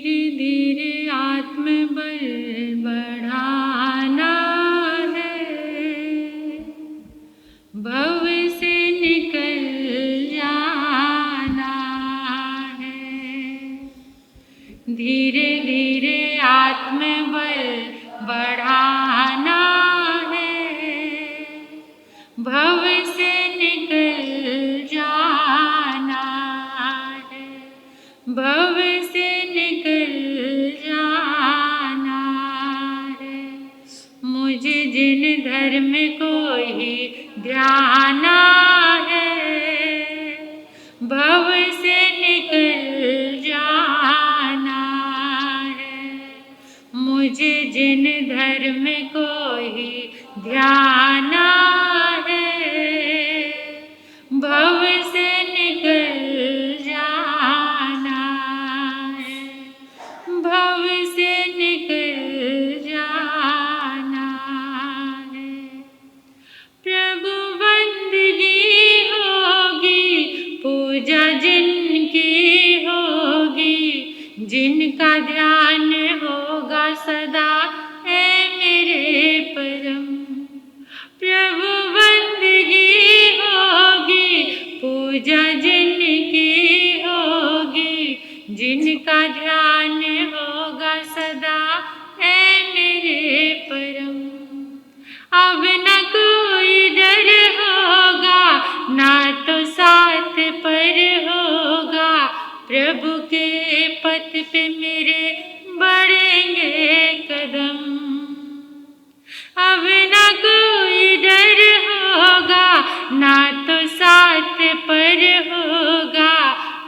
धीरे आत्मबल बढ़ाना है, भव से निकल जाना है। धीरे धीरे आत्मबल बढ़ाना है, भव से निकल जाना है, भव से निकल जाना है। मुझे जिन धर्म को ही ध्याना है, भव से निकल जाना है। मुझे जिन धर्म को ही ध्याना है, भव से निकल जाना है, भव से निकल जाना है। प्रभु बंदगी होगी, पूजा जिनकी होगी, जिनका ध्यान होगा सदा है मेरे परम। प्रभु बंदगी होगी, पूजा जिनकी होगी, जिनका ध्यान होगा सदा है मेरे परम। अब न कोई डर होगा, ना तो साथ पर होगा, प्रभु के पथ पे मेरे बढ़ेंगे कदम। अब न कोई डर होगा, ना तो साथ पर होगा,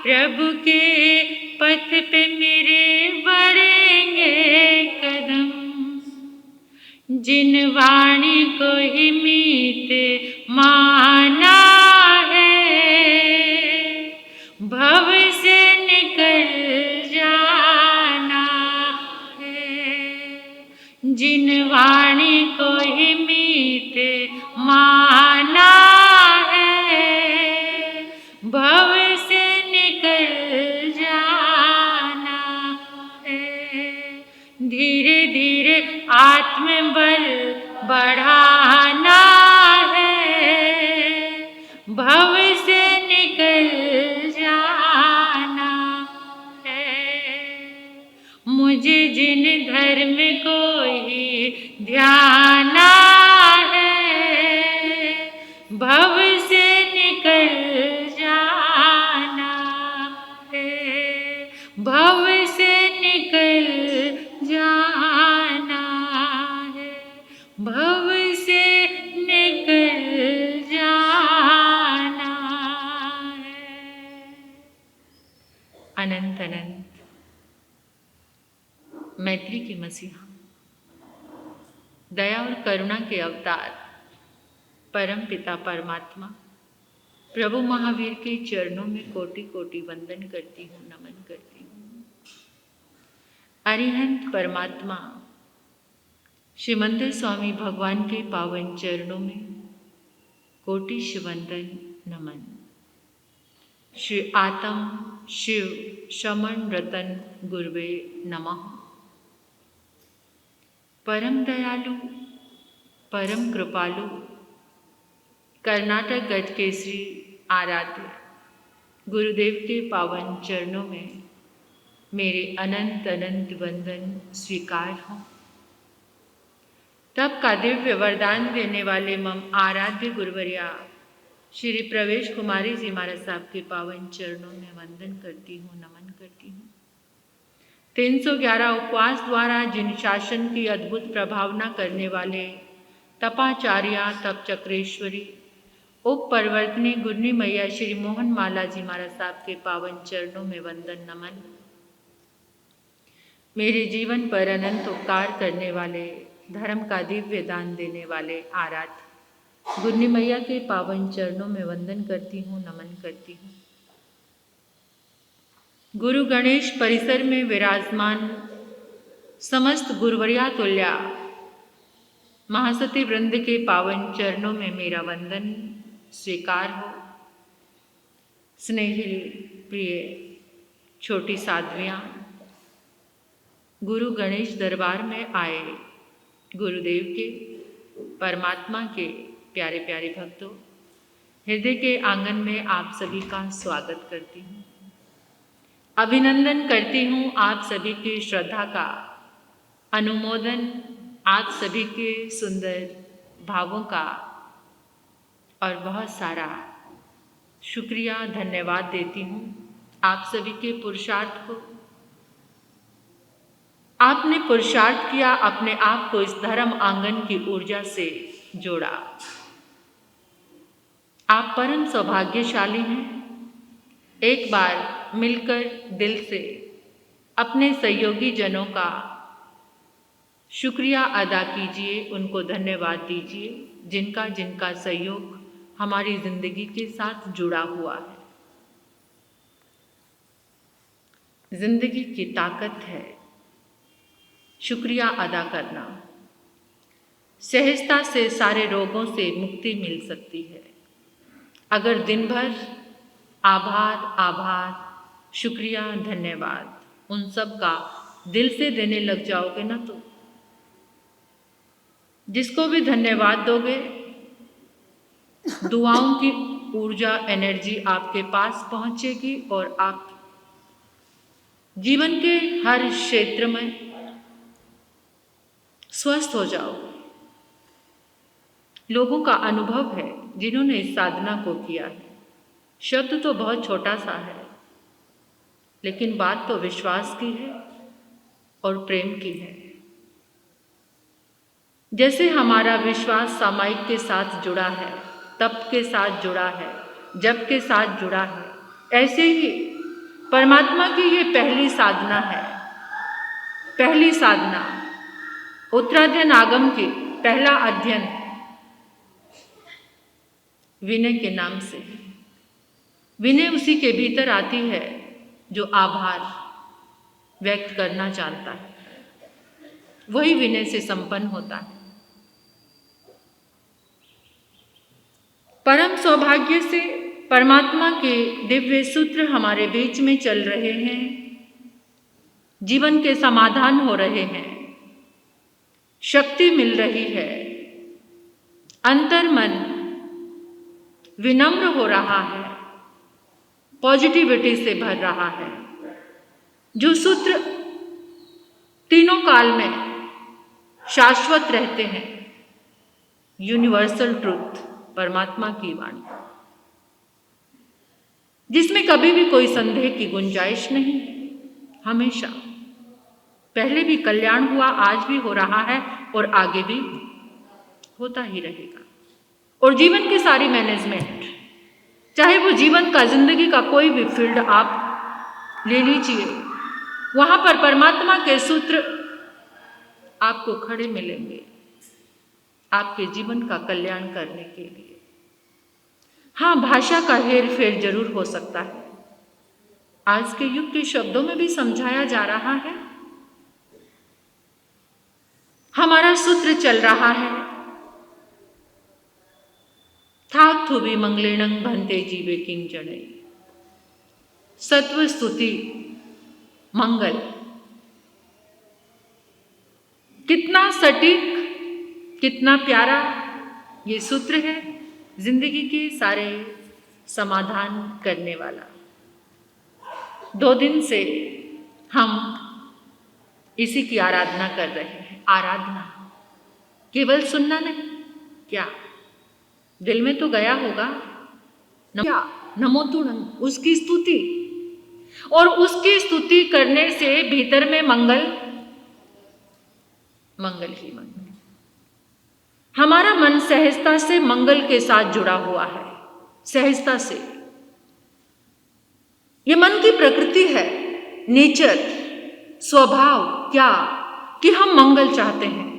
प्रभु के पथ पे मेरे बढ़ेंगे कदम। जिन वाणी को ही मीत माना है, भव से निकल जाना है। जिन वाणी को ही मीत माना है, भव से निकल जाना है। धीरे धीरे आत्मबल बढ़ाना है, भव से निकल जाना है। मुझे जिन धर्म को ही ध्याना है, भव से निकल जाना है, भव से निकल जाना है, भव से निकल जाना है। अनंत अनंत मैत्री के मसीहा, दया और करुणा के अवतार परम पिता परमात्मा प्रभु महावीर के चरणों में कोटि कोटि वंदन करती हूँ, नमन करती हूँ। अरिहंत परमात्मा श्रीमंदिर स्वामी भगवान के पावन चरणों में कोटि वंदन नमन। श्री आत्म शिव शमन रतन गुरुवे नमः। परम दयालु परम कृपालु कर्नाटक गज केसरी आराध्य गुरुदेव के पावन चरणों में मेरे अनंत अनंत वंदन स्वीकार हो। तब का दिव्य वरदान देने वाले मम आराध्य गुरुवर्या श्री प्रवेश कुमारी जी महाराज साहब के पावन चरणों में वंदन करती हूँ, नमन करती हूँ। 311 उपवास द्वारा जिन शासन की अद्भुत प्रभावना करने वाले तपाचार्या तप चक्रेश्वरी उप परिवर्तनी गुरनी मैया श्री मोहन माला जी महाराज साहब के पावन चरणों में वंदन नमन। मेरे जीवन पर अनंत उपकार करने वाले, धर्म का दिव्य दान देने वाले आराध्य गुरनी मैया के पावन चरणों में वंदन करती हूँ, नमन करती हूँ। गुरु गणेश परिसर में विराजमान समस्त गुरुवर्या तुल्या महासती वृंद के पावन चरणों में मेरा वंदन स्वीकार हो। स्नेहिल प्रिय छोटी साध्वियाँ, गुरु गणेश दरबार में आए गुरुदेव के, परमात्मा के प्यारे प्यारे भक्तों, हृदय के आंगन में आप सभी का स्वागत करती हूँ। अभिनंदन करती हूँ आप सभी की श्रद्धा का, अनुमोदन आप सभी के सुंदर भावों का और बहुत सारा शुक्रिया धन्यवाद देती हूँ आप सभी के पुरुषार्थ को। आपने पुरुषार्थ किया, अपने आप को इस धर्म आंगन की ऊर्जा से जोड़ा। आप परम सौभाग्यशाली हैं। एक बार मिलकर दिल से अपने सहयोगी जनों का शुक्रिया अदा कीजिए, उनको धन्यवाद दीजिए जिनका जिनका सहयोग हमारी जिंदगी के साथ जुड़ा हुआ है। जिंदगी की ताकत है शुक्रिया अदा करना। सहजता से सारे रोगों से मुक्ति मिल सकती है। अगर दिन भर आभार आभार, शुक्रिया, धन्यवाद उन सब का दिल से देने लग जाओगे ना, तो जिसको भी धन्यवाद दोगे, दुआओं की ऊर्जा, एनर्जी आपके पास पहुंचेगी और आप जीवन के हर क्षेत्र में स्वस्थ हो जाओगे। लोगों का अनुभव है जिन्होंने इस साधना को किया है। शब्द तो बहुत छोटा सा है, लेकिन बात तो विश्वास की है और प्रेम की है। जैसे हमारा विश्वास सामायिक के साथ जुड़ा है, तप के साथ जुड़ा है, जप के साथ जुड़ा है, ऐसे ही परमात्मा की ये पहली साधना है। पहली साधना उत्तराध्ययन आगम की पहला अध्ययन विनय के नाम से। विनय उसी के भीतर आती है जो आभार व्यक्त करना जानता है, वही विनय से संपन्न होता है। परम सौभाग्य से परमात्मा के दिव्य सूत्र हमारे बीच में चल रहे हैं, जीवन के समाधान हो रहे हैं, शक्ति मिल रही है, अंतर्मन विनम्र हो रहा है, पॉजिटिविटी से भर रहा है। जो सूत्र तीनों काल में शाश्वत रहते हैं, यूनिवर्सल ट्रूथ, परमात्मा की वाणी, जिसमें कभी भी कोई संदेह की गुंजाइश नहीं है। हमेशा पहले भी कल्याण हुआ, आज भी हो रहा है और आगे भी होता ही रहेगा। और जीवन की सारी मैनेजमेंट, चाहे वो जीवन का, जिंदगी का कोई भी फील्ड आप ले लीजिए, वहां पर परमात्मा के सूत्र आपको खड़े मिलेंगे आपके जीवन का कल्याण करने के लिए। हाँ, भाषा का हेर फेर जरूर हो सकता है। आज के युग के शब्दों में भी समझाया जा रहा है। हमारा सूत्र चल रहा है, थाक थुबी मंगलेणं भन्ते जीवे किंचने। सत्व स्तुति मंगल, कितना सटीक, कितना प्यारा ये सूत्र है, जिंदगी के सारे समाधान करने वाला। 2 दिन से हम इसी की आराधना कर रहे हैं। आराधना केवल सुनना नहीं, क्या दिल में तो गया होगा क्या नमो तुणं, उसकी स्तुति, और उसकी स्तुति करने से भीतर में मंगल ही मंगल। हमारा मन सहजता से मंगल के साथ जुड़ा हुआ है, सहजता से। ये मन की प्रकृति है, नेचर, स्वभाव क्या, कि हम मंगल चाहते हैं।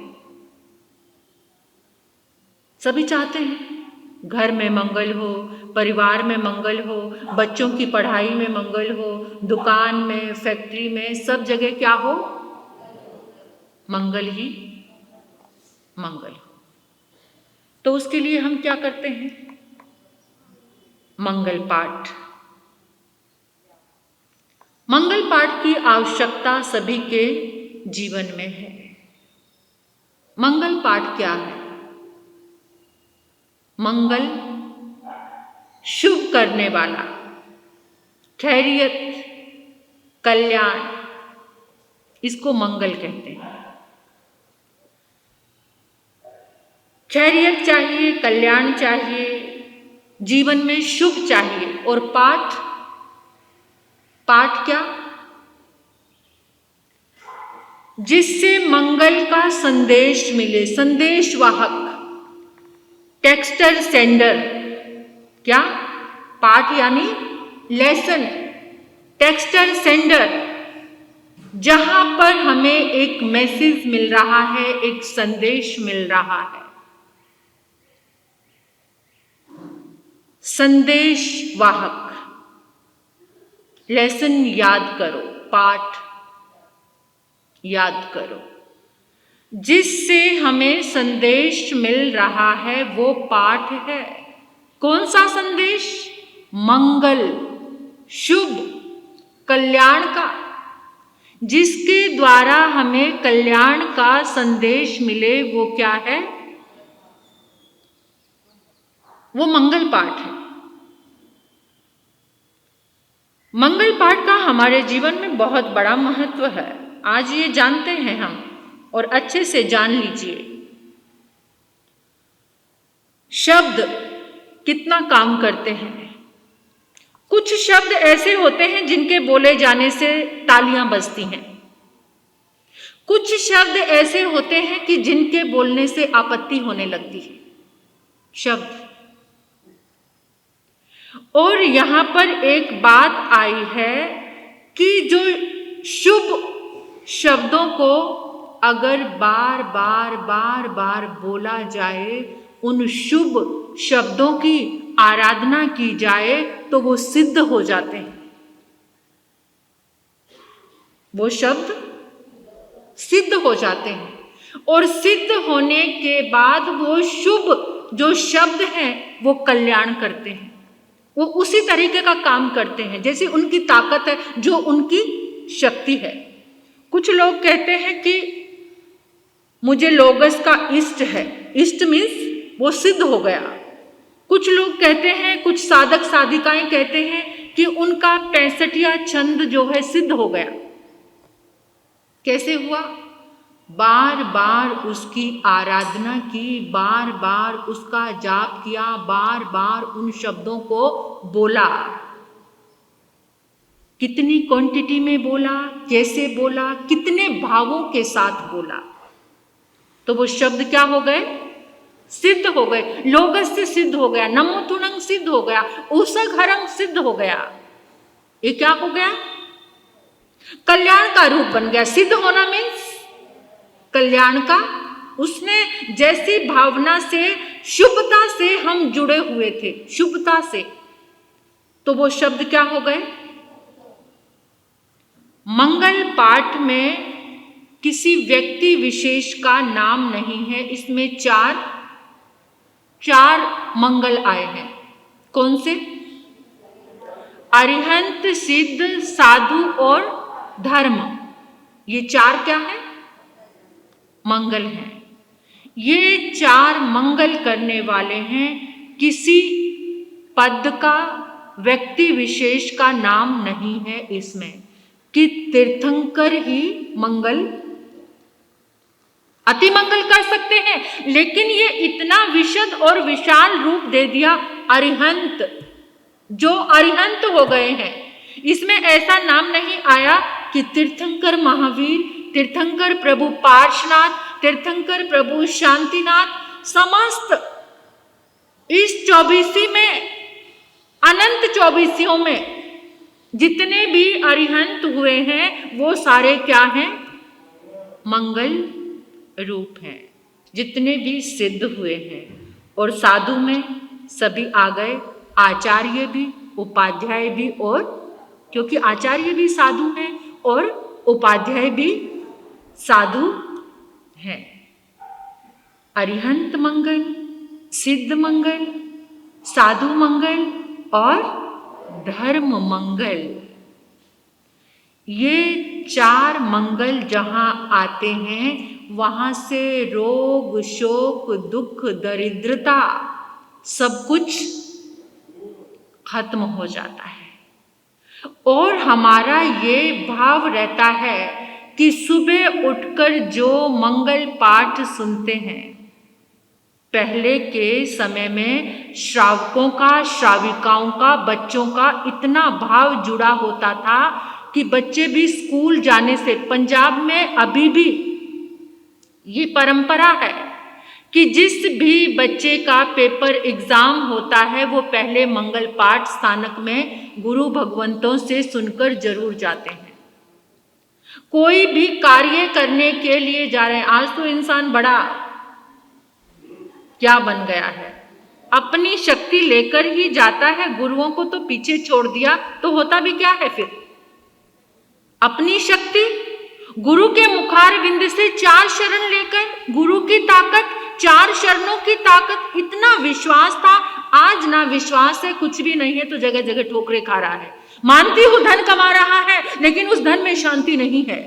सभी चाहते हैं घर में मंगल हो, परिवार में मंगल हो, बच्चों की पढ़ाई में मंगल हो, दुकान में, फैक्ट्री में, सब जगह क्या हो, मंगल ही मंगल हो। तो उसके लिए हम क्या करते हैं, मंगल पाठ। मंगल पाठ की आवश्यकता सभी के जीवन में है। मंगल पाठ क्या है? मंगल शुभ करने वाला, खैरियत, कल्याण, इसको मंगल कहते हैं। खैरियत चाहिए, कल्याण चाहिए, जीवन में शुभ चाहिए। और पाठ, पाठ क्या? जिससे मंगल का संदेश मिले, संदेश वाहक, टेक्स्टर सेंडर। क्या? पाठ यानी लेसन, टेक्स्टर सेंडर, जहां पर हमें एक मैसेज मिल रहा है, एक संदेश मिल रहा है। संदेश वाहक, लेसन याद करो, पाठ याद करो, जिससे हमें संदेश मिल रहा है वो पाठ है। कौन सा संदेश? मंगल, शुभ, कल्याण का। जिसके द्वारा हमें कल्याण का संदेश मिले वो क्या है? वो मंगल पाठ है। मंगल पाठ का हमारे जीवन में बहुत बड़ा महत्व है। आज ये जानते हैं हम, और अच्छे से जान लीजिए। शब्द कितना काम करते हैं। कुछ शब्द ऐसे होते हैं जिनके बोले जाने से तालियां बजती हैं। कुछ शब्द ऐसे होते हैं कि जिनके बोलने से आपत्ति होने लगती है। शब्द। और यहां पर एक बात आई है कि जो शुभ शब्दों को अगर बार बार बार बार बोला जाए, उन शुभ शब्दों की आराधना की जाए तो वो सिद्ध हो जाते हैं। वो शब्द सिद्ध हो जाते हैं, और सिद्ध होने के बाद वो शुभ जो शब्द हैं वो कल्याण करते हैं। वो उसी तरीके का काम करते हैं जैसे उनकी ताकत है, जो उनकी शक्ति है। कुछ लोग कहते हैं कि मुझे लोगस का इष्ट है। इष्ट मीन्स वो सिद्ध हो गया। कुछ लोग कहते हैं, कुछ साधक साधिकाएं कहते हैं कि उनका 65वां छंद जो है सिद्ध हो गया। कैसे हुआ? बार बार उसकी आराधना की, बार बार उसका जाप किया, बार बार उन शब्दों को बोला। कितनी क्वांटिटी में बोला, कैसे बोला, कितने भावों के साथ बोला, तो वो शब्द क्या हो गए? सिद्ध हो गए। लोगस से सिद्ध हो गया, नमोतुनंग सिद्ध हो गया, उसघरंग सिद्ध हो गया। ये क्या हो गया? कल्याण का रूप बन गया। सिद्ध होना मीन्स कल्याण का। उसने जैसी भावना से, शुभता से हम जुड़े हुए थे, शुभता से, तो वो शब्द क्या हो गए? मंगल पाठ में किसी व्यक्ति विशेष का नाम नहीं है। इसमें चार मंगल आए हैं। कौन से? अरिहंत, सिद्ध, साधु और धर्म। ये चार क्या है? मंगल हैं। ये चार मंगल करने वाले हैं। किसी पद का, व्यक्ति विशेष का नाम नहीं है इसमें, कि तीर्थंकर ही मंगल, अति मंगल कर सकते हैं। लेकिन ये इतना विशद और विशाल रूप दे दिया, अरिहंत, जो अरिहंत हो गए हैं। इसमें ऐसा नाम नहीं आया कि तीर्थंकर महावीर, तीर्थंकर प्रभु पार्श्वनाथ, तीर्थंकर प्रभु शांतिनाथ। समस्त इस 24 में, अनंत 24 में जितने भी अरिहंत हुए हैं वो सारे क्या हैं? मंगल रूप हैं। जितने भी सिद्ध हुए हैं। और साधु में सभी आ गए, आचार्य भी, उपाध्याय भी, और क्योंकि आचार्य भी साधु हैं और उपाध्याय भी साधु हैं। अरिहंत मंगल, सिद्ध मंगल, साधु मंगल और धर्म मंगल, ये चार मंगल जहां आते हैं वहां से रोग, शोक, दुख, दरिद्रता सब कुछ खत्म हो जाता है। और हमारा ये भाव रहता है कि सुबह उठकर जो मंगल पाठ सुनते हैं, पहले के समय में श्रावकों का, श्राविकाओं का, बच्चों का इतना भाव जुड़ा होता था कि बच्चे भी स्कूल जाने से, पंजाब में अभी भी ये परंपरा है कि जिस भी बच्चे का पेपर एग्जाम होता है वो पहले मंगल पाठ स्थानक में गुरु भगवंतों से सुनकर जरूर जाते हैं। कोई भी कार्य करने के लिए जा रहे हैं, आज तो इंसान बड़ा क्या बन गया है, अपनी शक्ति लेकर ही जाता है, गुरुओं को तो पीछे छोड़ दिया तो होता भी क्या है फिर। अपनी शक्ति, गुरु के मुखार बिंद से 4 शरण लेकर, गुरु की ताकत, 4 शरणों की ताकत, इतना विश्वास था। आज ना विश्वास है, कुछ भी नहीं है, तो जगह जगह ठोकरे खा रहा है। मानती हूं धन कमा रहा है, लेकिन उस धन में शांति नहीं है,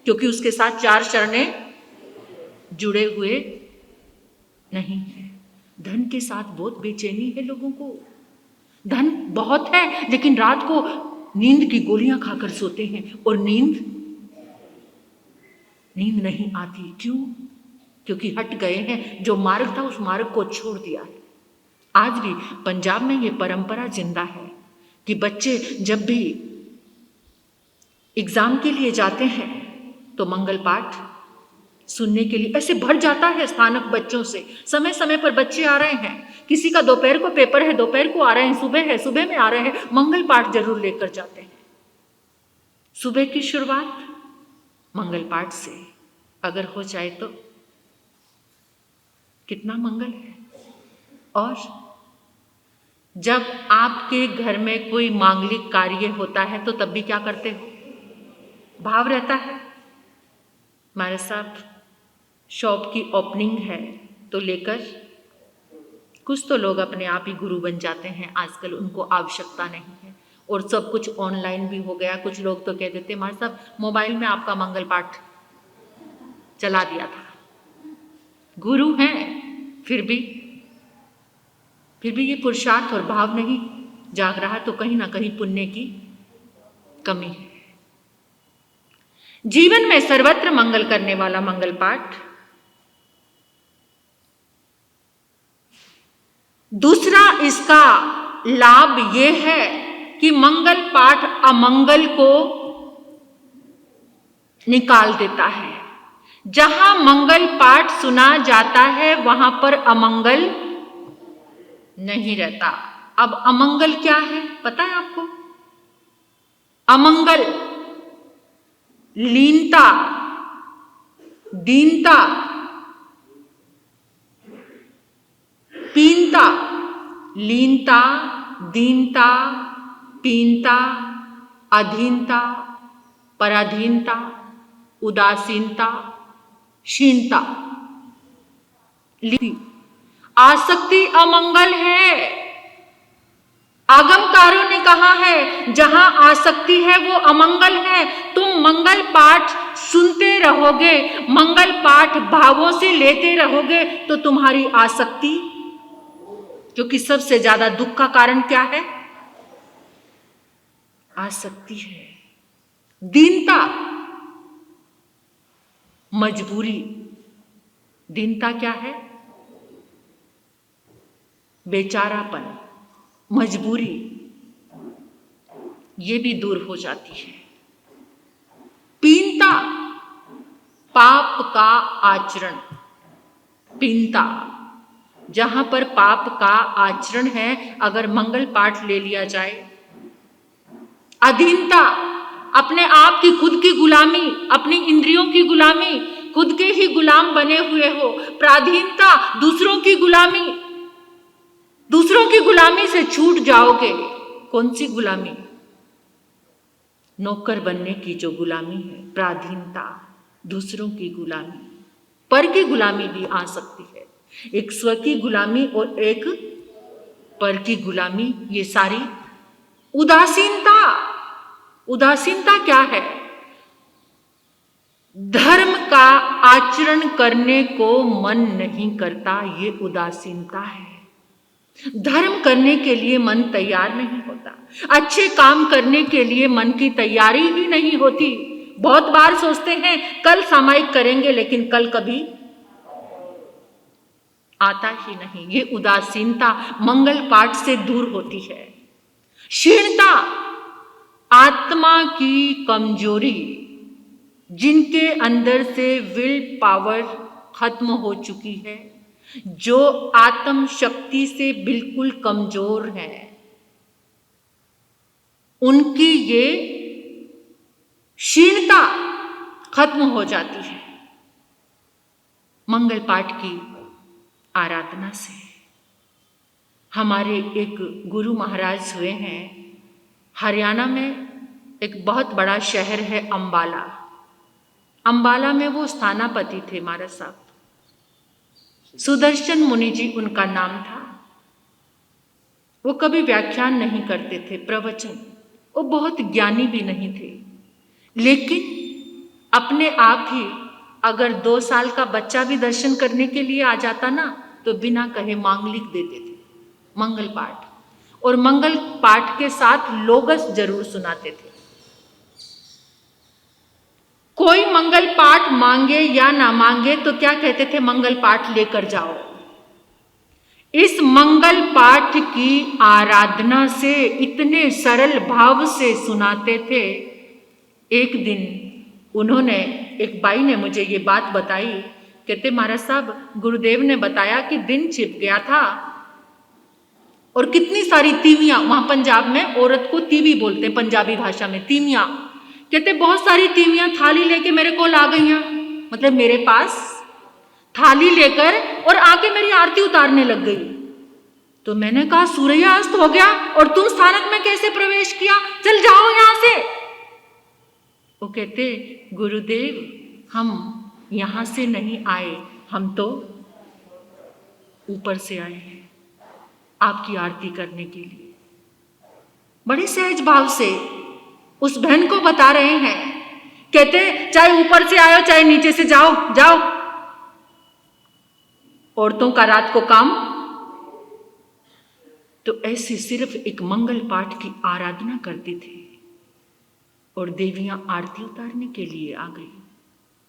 क्योंकि उसके साथ 4 शरणें जुड़े हुए नहीं है। धन के साथ बहुत बेचैनी है लोगों को। धन बहुत है, लेकिन रात को नींद की गोलियां खाकर सोते हैं और नींद नहीं आती। क्यों? क्योंकि हट गए हैं, जो मार्ग था उस मार्ग को छोड़ दिया है। आज भी पंजाब में ये परंपरा जिंदा है कि बच्चे जब भी एग्जाम के लिए जाते हैं तो मंगल पाठ सुनने के लिए ऐसे भर जाता है स्थानक बच्चों से। समय समय पर बच्चे आ रहे हैं, किसी का दोपहर को पेपर है, दोपहर को आ रहे हैं, सुबह है, सुबह में आ रहे हैं, मंगल पाठ जरूर लेकर जाते हैं। सुबह की शुरुआत मंगल पाठ से अगर हो जाए तो कितना मंगल है। और जब आपके घर में कोई मांगलिक कार्य होता है तो तब भी क्या करते हो? भाव रहता है। हमारे साथ शॉप की ओपनिंग है तो लेकर कुछ तो लोग अपने आप ही गुरु बन जाते हैं, आजकल उनको आवश्यकता नहीं है और सब कुछ ऑनलाइन भी हो गया। कुछ लोग तो कह देते हमारे साथ मोबाइल में आपका मंगल पाठ चला दिया था। गुरु हैं, फिर भी ये पुरुषार्थ और भाव नहीं जाग रहा, तो कहीं ना कहीं पुण्य की कमी है। जीवन में सर्वत्र मंगल करने वाला मंगल पाठ। दूसरा इसका लाभ यह है कि मंगल पाठ अमंगल को निकाल देता है। जहां मंगल पाठ सुना जाता है वहां पर अमंगल नहीं रहता। अब अमंगल क्या है पता है आपको? अमंगल लीनता, दीनता, पीनता, लीनता, दीनता, पीनता, अधीनता, पराधीनता, उदासीनता, शीनता। आसक्ति अमंगल है। आगमकारों ने कहा है जहां आसक्ति है वो अमंगल है। तुम मंगल पाठ सुनते रहोगे, मंगल पाठ भावों से लेते रहोगे तो तुम्हारी आसक्ति, क्योंकि सबसे ज्यादा दुख का कारण क्या है? आसक्ति है। दीनता, मजबूरी। दीनता क्या है? बेचारापन, मजबूरी, ये भी दूर हो जाती है। पीनता, पाप का आचरण। पीनता, जहां पर पाप का आचरण है, अगर मंगल पाठ ले लिया जाए। अधीनता, अपने आप की खुद की गुलामी, अपनी इंद्रियों की गुलामी, खुद के ही गुलाम बने हुए हो। पराधीनता, दूसरों की गुलामी। दूसरों की गुलामी से छूट जाओगे। कौन सी गुलामी? नौकर बनने की जो गुलामी है, पराधीनता, दूसरों की गुलामी। पर की गुलामी भी आ सकती है, एक स्व की गुलामी और एक पर की गुलामी, ये सारी। उदासीनता, उदासीनता क्या है? धर्म का आचरण करने को मन नहीं करता, ये उदासीनता है। धर्म करने के लिए मन तैयार नहीं होता, अच्छे काम करने के लिए मन की तैयारी ही नहीं होती। बहुत बार सोचते हैं कल सामायिक करेंगे, लेकिन कल कभी आता ही नहीं। ये उदासीनता मंगल पाठ से दूर होती है। क्षीणता आत्मा की कमजोरी, जिनके अंदर से विल पावर खत्म हो चुकी है, जो आत्म शक्ति से बिल्कुल कमजोर है, उनकी ये क्षीणता खत्म हो जाती है मंगल पाठ की आराधना से। हमारे एक गुरु महाराज हुए हैं, हरियाणा में एक बहुत बड़ा शहर है अंबाला। अंबाला में वो स्थानापति थे महाराज साहब, सुदर्शन मुनि जी उनका नाम था। वो कभी व्याख्यान नहीं करते थे, प्रवचन, वो बहुत ज्ञानी भी नहीं थे, लेकिन अपने आप ही अगर 2 साल का बच्चा भी दर्शन करने के लिए आ जाता ना, तो बिना कहे मांगलिक देते थे, मंगल पाठ। और मंगल पाठ के साथ लोगस जरूर सुनाते थे। कोई मंगल पाठ मांगे या ना मांगे तो क्या कहते थे, मंगल पाठ लेकर जाओ। इस मंगल पाठ की आराधना से इतने सरल भाव से सुनाते थे। एक दिन उन्होंने, एक बाई ने मुझे ये बात बताई, कहते महाराज साहब गुरुदेव ने बताया कि दिन छिप गया था और कितनी सारी तीवियां, वहां पंजाब में औरत को तीवी बोलते हैं, पंजाबी भाषा में तीवियां। कहते बहुत सारी तीवियां थाली लेके मेरे को आ गई हैं, मतलब मेरे पास थाली लेकर, और आके मेरी आरती उतारने लग गई। तो मैंने कहा सूर्यास्त हो गया और तुम स्थानक में कैसे प्रवेश किया, चल जाओ यहां से। वो कहते गुरुदेव हम यहां से नहीं आए, हम तो ऊपर से आए हैं आपकी आरती करने के लिए। बड़े सहज भाव से उस बहन को बता रहे हैं। कहते चाहे ऊपर से आयो चाहे नीचे से जाओ, जाओ, औरतों का रात को काम। तो ऐसे सिर्फ एक मंगल पाठ की आराधना करते थे और देवियां आरती उतारने के लिए आ गई,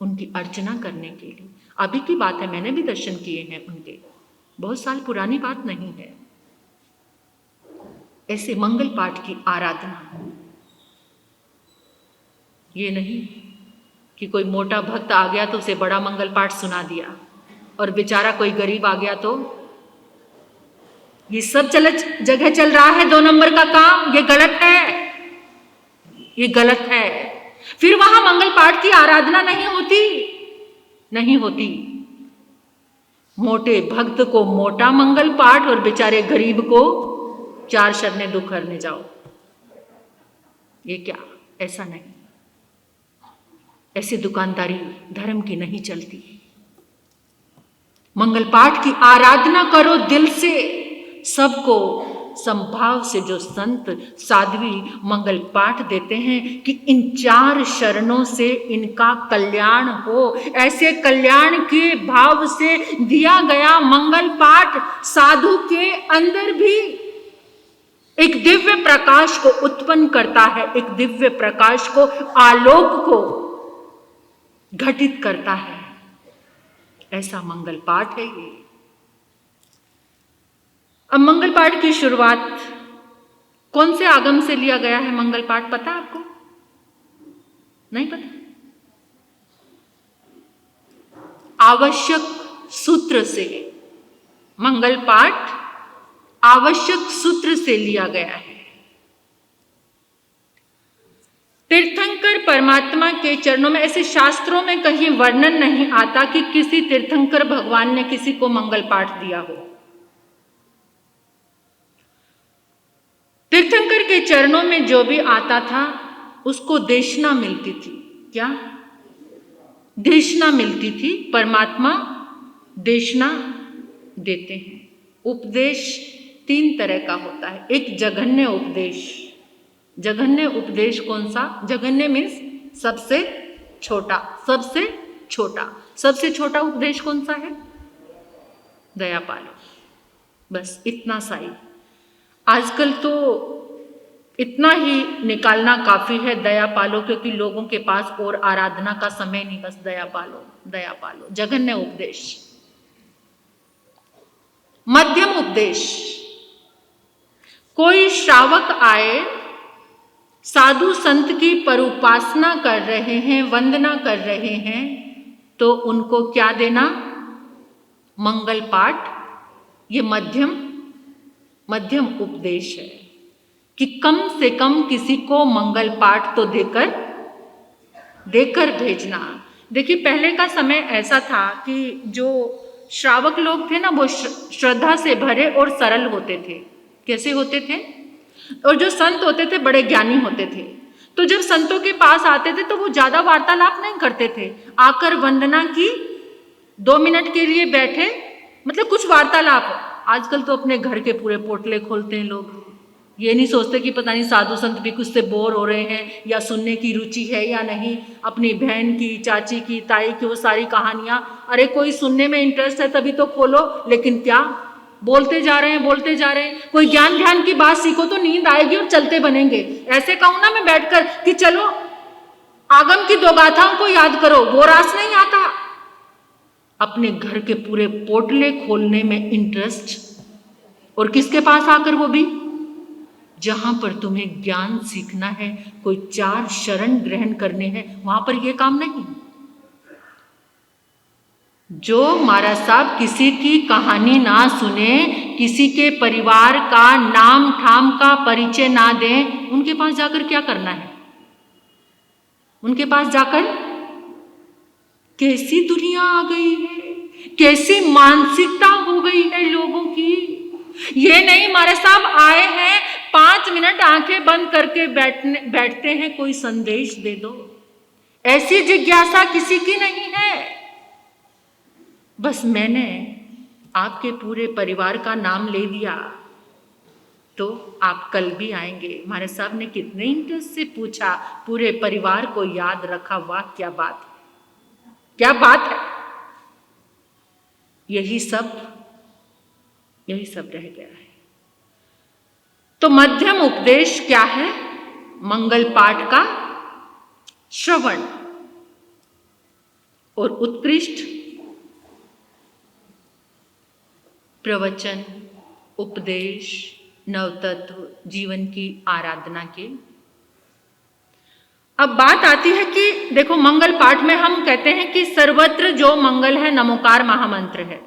उनकी अर्चना करने के लिए। अभी की बात है, मैंने भी दर्शन किए हैं उनके, बहुत साल पुरानी बात नहीं है। ऐसे मंगल पाठ की आराधना, ये नहीं कि कोई मोटा भक्त आ गया तो उसे बड़ा मंगल पाठ सुना दिया और बेचारा कोई गरीब आ गया तो। ये सब जगह चल रहा है 2 नंबर का काम, ये गलत है, ये गलत है। फिर वहां मंगल पाठ की आराधना नहीं होती, नहीं होती। मोटे भक्त को मोटा मंगल पाठ और बेचारे गरीब को 4 शरणे दुख हरने जाओ, ये क्या? ऐसा नहीं, ऐसी दुकानदारी धर्म की नहीं चलती। मंगल पाठ की आराधना करो दिल से, सबको संभाव से। जो संत साध्वी मंगल पाठ देते हैं कि इन 4 शरणों से इनका कल्याण हो, ऐसे कल्याण के भाव से दिया गया मंगल पाठ साधु के अंदर भी एक दिव्य प्रकाश को उत्पन्न करता है, एक दिव्य प्रकाश को, आलोक को घटित करता है। ऐसा मंगल पाठ है ये। अब मंगल पाठ की शुरुआत कौन से आगम से लिया गया है? मंगल पाठ पता आपको? नहीं पता? आवश्यक सूत्र से मंगल पाठ आवश्यक सूत्र से लिया गया है। तीर्थंकर परमात्मा के चरणों में, ऐसे शास्त्रों में कहीं वर्णन नहीं आता कि किसी तीर्थंकर भगवान ने किसी को मंगल पाठ दिया हो। तीर्थंकर के चरणों में जो भी आता था उसको देशना मिलती थी। क्या? देशना मिलती थी। परमात्मा देशना देते हैं। उपदेश 3 तरह का होता है। एक जघन्य उपदेश। जघन्य उपदेश कौन सा? जघन्य मीन्स सबसे छोटा, सबसे छोटा। सबसे छोटा उपदेश कौन सा है? दया पालो। बस इतना सा ही। आजकल तो इतना ही निकालना काफी है, दया पालो, क्योंकि लोगों के पास और आराधना का समय नहीं। बस दया पालो, दया पालो। जघन्य उपदेश। मध्यम उपदेश। कोई श्रावक आए, साधु संत की परोपासना कर रहे हैं, वंदना कर रहे हैं, तो उनको क्या देना? मंगल पाठ। ये मध्यम उपदेश है कि कम से कम किसी को मंगल पाठ तो देकर भेजना। देखिए, पहले का समय ऐसा था कि जो श्रावक लोग थे ना, वो श्रद्धा से भरे और सरल होते थे। कैसे होते थे? और जो संत होते थे बड़े ज्ञानी होते थे। तो जब संतों के पास आते थे तो वो ज्यादा वार्तालाप नहीं करते थे। आकर वंदना की, 2 मिनट के लिए बैठे, मतलब कुछ वार्तालाप। आजकल तो अपने घर के पूरे पोटले खोलते हैं लोग। ये नहीं सोचते कि पता नहीं साधु संत भी कुछ से बोर हो रहे हैं या सुनने की रुचि है या नहीं। अपनी बहन की, चाची की, ताई की वो सारी कहानियां, अरे कोई सुनने में इंटरेस्ट है तभी तो खोलो। लेकिन क्या बोलते जा रहे हैं। कोई ज्ञान ध्यान की बात सीखो तो नींद आएगी और चलते बनेंगे। ऐसे कहूं ना मैं बैठकर कि चलो आगम की 2 गाथाओं को याद करो, वो रास नहीं आता। अपने घर के पूरे पोटले खोलने में इंटरेस्ट, और किसके पास आकर? वो भी जहां पर तुम्हें ज्ञान सीखना है, कोई 4 शरण ग्रहण करने हैं, वहां पर यह काम नहीं। जो महाराज साहब किसी की कहानी ना सुने, किसी के परिवार का नाम ठाम का परिचय ना दें, उनके पास जाकर क्या करना है? उनके पास जाकर कैसी दुनिया आ गई है, कैसी मानसिकता हो गई है लोगों की। ये नहीं महाराज साहब आए हैं, 5 मिनट आंखें बंद करके बैठते हैं, कोई संदेश दे दो। ऐसी जिज्ञासा किसी की नहीं है। बस मैंने आपके पूरे परिवार का नाम ले दिया तो आप कल भी आएंगे। महाराज साहब ने कितने इंटरेस्ट से पूछा, पूरे परिवार को याद रखा। वाह, क्या बात है, क्या बात है। यही सब रह गया है। तो मध्यम उपदेश क्या है? मंगल पाठ का श्रवण और उत्कृष्ट प्रवचन, उपदेश, नवतत्व, जीवन की आराधना के। अब बात आती है कि देखो, मंगल पाठ में हम कहते हैं कि सर्वत्र जो मंगल है नमोकार महामंत्र है।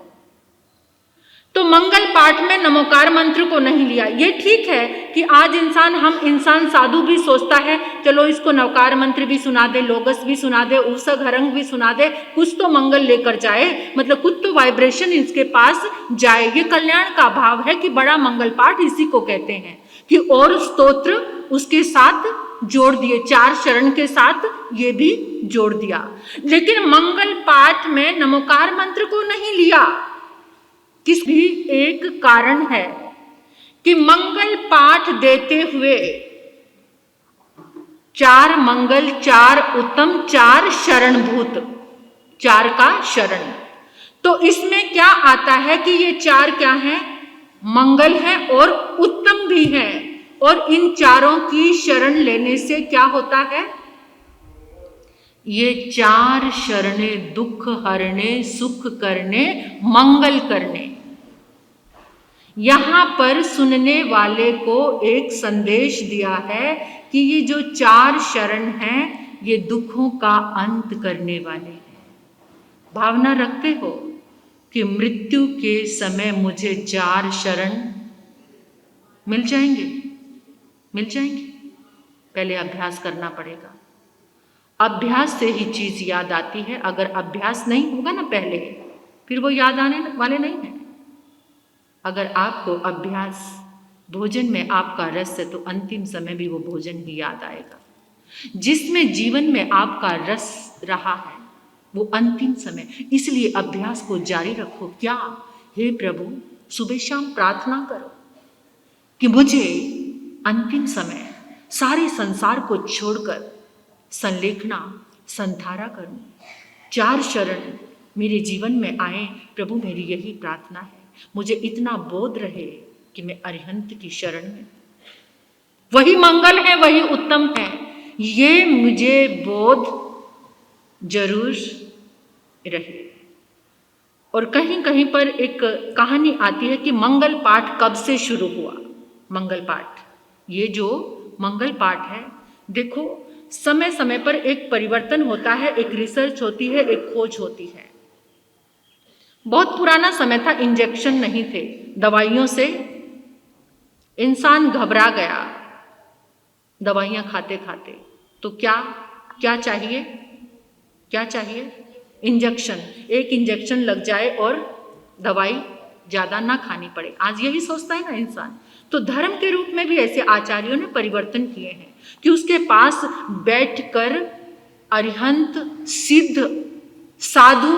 तो मंगल पाठ में नमोकार मंत्र को नहीं लिया। ये ठीक है कि आज इंसान साधु भी सोचता है चलो इसको नवकार मंत्र भी सुना दे, लोगस भी सुना दे, उर्सग हरंग भी सुना दे, कुछ तो मंगल लेकर जाए, मतलब कुछ तो वाइब्रेशन इसके पास जाए। ये कल्याण का भाव है कि बड़ा मंगल पाठ इसी को कहते हैं कि और स्तोत्र उसके साथ जोड़ दिए, 4 शरण के साथ ये भी जोड़ दिया। लेकिन मंगल पाठ में नमोकार मंत्र को नहीं लिया। किस भी एक कारण है कि मंगल पाठ देते हुए 4 मंगल, 4 उत्तम, 4 शरणभूत, 4 का शरण। तो इसमें क्या आता है कि ये 4 क्या है? मंगल है और उत्तम भी है। और इन 4 की शरण लेने से क्या होता है? ये 4 शरणे दुख हरने, सुख करने, मंगल करने। यहां पर सुनने वाले को एक संदेश दिया है कि ये जो 4 शरण हैं ये दुखों का अंत करने वाले हैं। भावना रखते हो कि मृत्यु के समय मुझे 4 शरण मिल जाएंगे? पहले अभ्यास करना पड़ेगा। अभ्यास से ही चीज याद आती है। अगर अभ्यास नहीं होगा ना पहले, फिर वो याद आने वाले नहीं है। अगर आपको अभ्यास, भोजन में आपका रस है तो अंतिम समय भी वो भोजन ही याद आएगा। जिसमें जीवन में आपका रस रहा है वो अंतिम समय, इसलिए अभ्यास को जारी रखो। क्या? हे प्रभु, सुबह शाम प्रार्थना करो कि मुझे अंतिम समय सारे संसार को छोड़कर संलेखना, संधारा करूं, 4 शरण मेरे जीवन में आए। प्रभु मेरी यही प्रार्थना है, मुझे इतना बोध रहे कि मैं अरिहंत की शरण में, वही मंगल है, वही उत्तम है, ये मुझे बोध जरूर रहे। और कहीं कहीं पर एक कहानी आती है कि मंगल पाठ कब से शुरू हुआ। मंगल पाठ, ये जो मंगल पाठ है, देखो समय समय पर एक परिवर्तन होता है, एक रिसर्च होती है, एक खोज होती है। बहुत पुराना समय था, इंजेक्शन नहीं थे, दवाइयों से इंसान घबरा गया दवाइयां खाते खाते। तो क्या क्या चाहिए, क्या चाहिए? इंजेक्शन, एक इंजेक्शन लग जाए और दवाई ज़्यादा ना खानी पड़े। आज यही सोचता है ना इंसान। तो धर्म के रूप में भी ऐसे आचार्यों ने परिवर्तन किए हैं कि उसके पास बैठकर अरिहंत, सिद्ध, साधु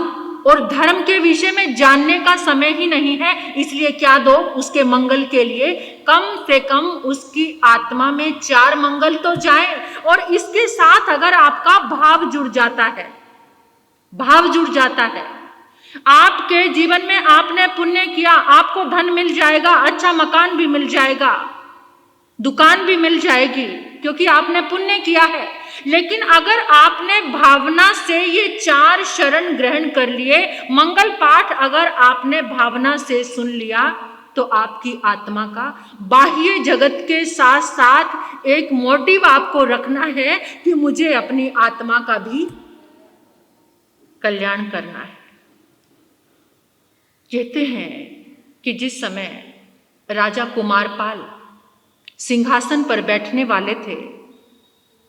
और धर्म के विषय में जानने का समय ही नहीं है, इसलिए क्या दो, उसके मंगल के लिए कम से कम उसकी आत्मा में 4 मंगल तो जाए। और इसके साथ अगर आपका भाव जुड़ जाता है, भाव जुड़ जाता है, आपके जीवन में आपने पुण्य किया, आपको धन मिल जाएगा, अच्छा मकान भी मिल जाएगा, दुकान भी मिल जाएगी, क्योंकि आपने पुण्य किया है। लेकिन अगर आपने भावना से ये 4 शरण ग्रहण कर लिए, मंगल पाठ अगर आपने भावना से सुन लिया, तो आपकी आत्मा का बाह्य जगत के साथ साथ एक मोटिव आपको रखना है कि मुझे अपनी आत्मा का भी कल्याण करना है। कहते हैं कि जिस समय राजा कुमारपाल सिंहासन पर बैठने वाले थे,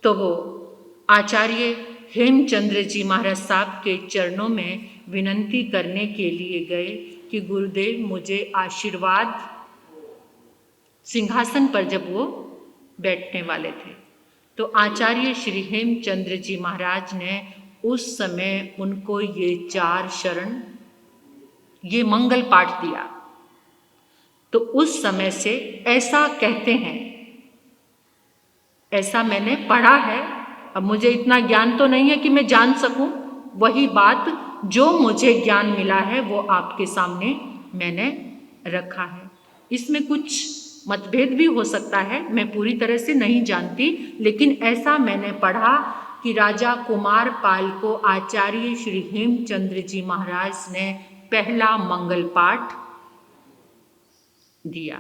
तो वो आचार्य हेमचंद्र जी महाराज साहब के चरणों में विनंती करने के लिए गए कि गुरुदेव मुझे आशीर्वाद। सिंहासन पर जब वो बैठने वाले थे, तो आचार्य श्री हेमचंद्र जी महाराज ने उस समय उनको ये 4 शरण, ये मंगल पाठ दिया। तो उस समय से ऐसा कहते हैं, ऐसा मैंने पढ़ा है, अब मुझे इतना ज्ञान तो नहीं है कि मैं जान सकूं, वही बात जो मुझे ज्ञान मिला है वो आपके सामने मैंने रखा है। इसमें कुछ मतभेद भी हो सकता है, मैं पूरी तरह से नहीं जानती, लेकिन ऐसा मैंने पढ़ा कि राजा कुमारपाल को आचार्य श्री हेमचंद्र जी महाराज ने पहला मंगल पाठ दिया।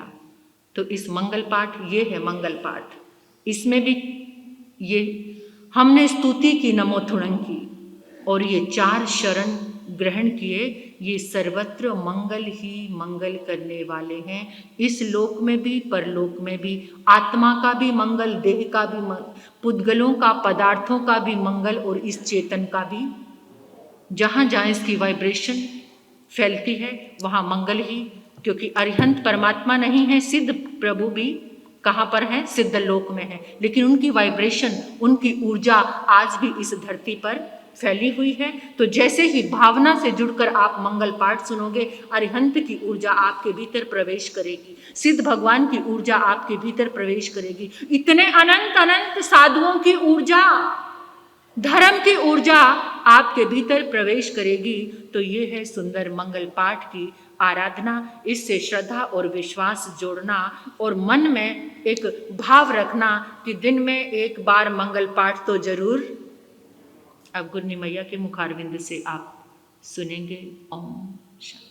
तो इस मंगल पाठ, ये है मंगल पाठ, इसमें भी ये हमने स्तुति की नमोथुणं की और ये 4 शरण ग्रहण किए। ये सर्वत्र मंगल ही मंगल करने वाले हैं, इस लोक में भी परलोक में भी, आत्मा का भी मंगल, देह का भी मंगल, पुद्गलों का, पदार्थों का भी मंगल और इस चेतन का भी। जहाँ जहाँ इसकी वाइब्रेशन फैलती है वहाँ मंगल ही, क्योंकि अरिहंत परमात्मा नहीं है, सिद्ध प्रभु भी कहाँ पर है? सिद्ध लोक में है, लेकिन उनकी वाइब्रेशन, उनकी ऊर्जा आज भी इस धरती पर फैली हुई है। तो जैसे ही भावना से जुड़कर आप मंगल पाठ सुनोगे, अरिहंत की ऊर्जा आपके भीतर प्रवेश करेगी, सिद्ध भगवान की ऊर्जा आपके भीतर प्रवेश करेगी, इतने अनंत अनंत साधुओं की ऊर्जा, धर्म की ऊर्जा आपके भीतर प्रवेश करेगी। तो ये है सुंदर मंगल पाठ की आराधना। इससे श्रद्धा और विश्वास जोड़ना और मन में एक भाव रखना कि दिन में एक बार मंगल पाठ तो जरूर अब गुरनी मैया के मुखारविंद से आप सुनेंगे। ओम शांति।